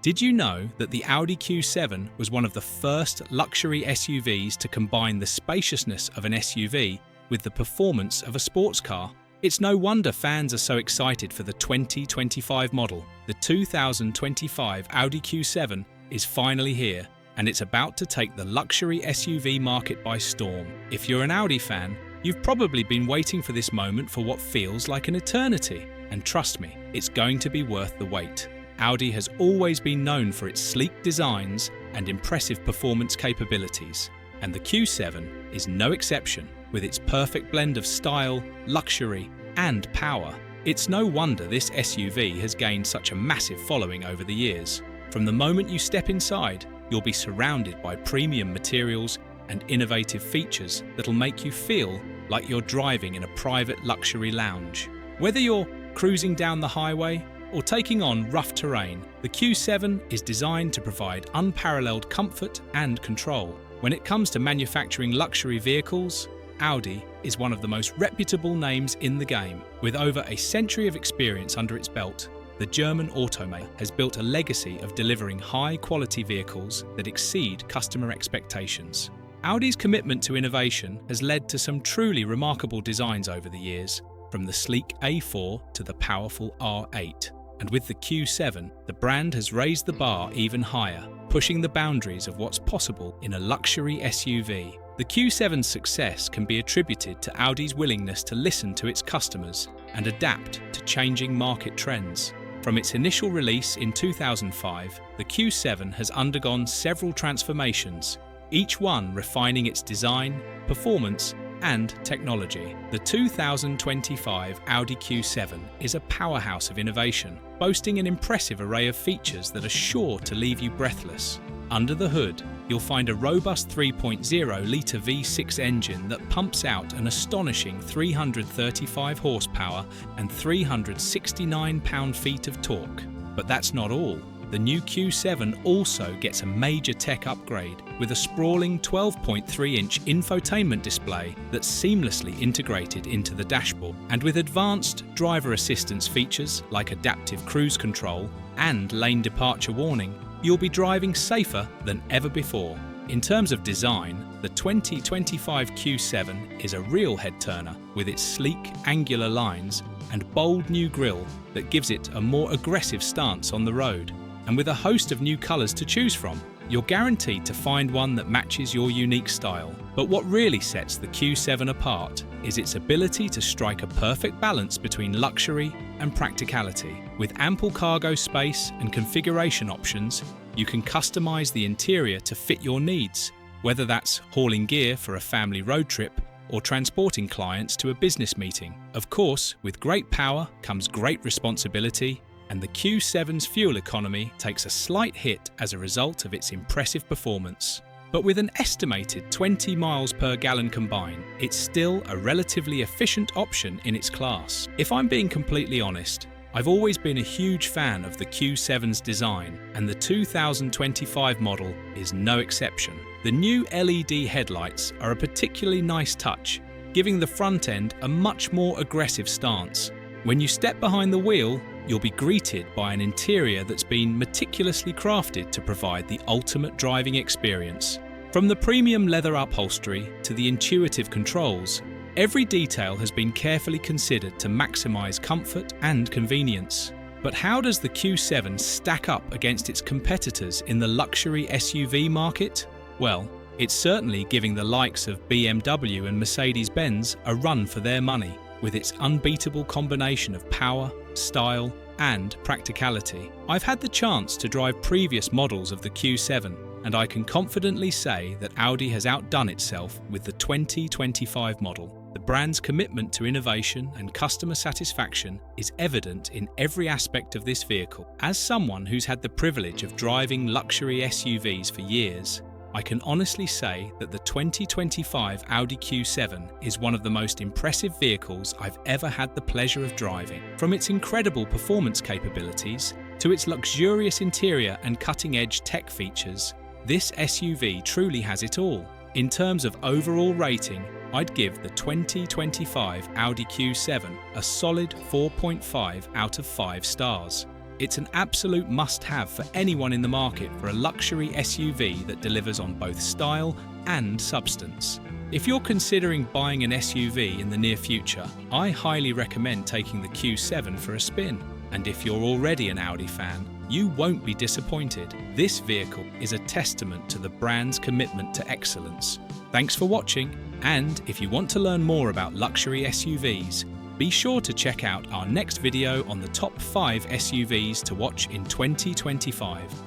Did you know that the Audi Q7 was one of the first luxury SUVs to combine the spaciousness of an SUV with the performance of a sports car? It's no wonder fans are so excited for the 2025 model. The 2025 Audi Q7 is finally here, and it's about to take the luxury SUV market by storm. If you're an Audi fan, you've probably been waiting for this moment for what feels like an eternity. And trust me, it's going to be worth the wait. Audi has always been known for its sleek designs and impressive performance capabilities, and the Q7 is no exception, with its perfect blend of style, luxury, and power. It's no wonder this SUV has gained such a massive following over the years. From the moment you step inside, you'll be surrounded by premium materials and innovative features that'll make you feel like you're driving in a private luxury lounge. Whether you're cruising down the highway or taking on rough terrain, the Q7 is designed to provide unparalleled comfort and control. When it comes to manufacturing luxury vehicles, Audi is one of the most reputable names in the game. With over a century of experience under its belt, the German automaker has built a legacy of delivering high-quality vehicles that exceed customer expectations. Audi's commitment to innovation has led to some truly remarkable designs over the years, from the sleek A4 to the powerful R8. And with the Q7, the brand has raised the bar even higher, pushing the boundaries of what's possible in a luxury SUV. The Q7's success can be attributed to Audi's willingness to listen to its customers and adapt to changing market trends. From its initial release in 2005, the Q7 has undergone several transformations, each one refining its design, performance, and technology. The 2025 Audi Q7 is a powerhouse of innovation, boasting an impressive array of features that are sure to leave you breathless. Under the hood, you'll find a robust 3.0-litre V6 engine that pumps out an astonishing 335 horsepower and 369 pound-feet of torque. But that's not all. The new Q7 also gets a major tech upgrade with a sprawling 12.3-inch infotainment display that's seamlessly integrated into the dashboard. And with advanced driver assistance features like adaptive cruise control and lane departure warning, you'll be driving safer than ever before. In terms of design, the 2025 Q7 is a real head-turner with its sleek, angular lines and bold new grille that gives it a more aggressive stance on the road. And with a host of new colours to choose from, you're guaranteed to find one that matches your unique style. But what really sets the Q7 apart is its ability to strike a perfect balance between luxury and practicality. With ample cargo space and configuration options, you can customise the interior to fit your needs, whether that's hauling gear for a family road trip or transporting clients to a business meeting. Of course, with great power comes great responsibility, and the Q7's fuel economy takes a slight hit as a result of its impressive performance. But with an estimated 20 miles per gallon combined, it's still a relatively efficient option in its class. If I'm being completely honest, I've always been a huge fan of the Q7's design, and the 2025 model is no exception. The new LED headlights are a particularly nice touch, giving the front end a much more aggressive stance. When you step behind the wheel, you'll be greeted by an interior that's been meticulously crafted to provide the ultimate driving experience. From the premium leather upholstery to the intuitive controls, every detail has been carefully considered to maximize comfort and convenience. But how does the Q7 stack up against its competitors in the luxury SUV market? Well, it's certainly giving the likes of BMW and Mercedes-Benz a run for their money, with its unbeatable combination of power, style, and practicality. I've had the chance to drive previous models of the Q7, and I can confidently say that Audi has outdone itself with the 2025 model. The brand's commitment to innovation and customer satisfaction is evident in every aspect of this vehicle. As someone who's had the privilege of driving luxury SUVs for years, I can honestly say that the 2025 Audi Q7 is one of the most impressive vehicles I've ever had the pleasure of driving. From its incredible performance capabilities to its luxurious interior and cutting-edge tech features, this SUV truly has it all. In terms of overall rating, I'd give the 2025 Audi Q7 a solid 4.5 out of 5 stars. It's an absolute must-have for anyone in the market for a luxury SUV that delivers on both style and substance. If you're considering buying an SUV in the near future, I highly recommend taking the Q7 for a spin. And if you're already an Audi fan, you won't be disappointed. This vehicle is a testament to the brand's commitment to excellence. Thanks for watching, and if you want to learn more about luxury SUVs, be sure to check out our next video on the top 5 SUVs to watch in 2025.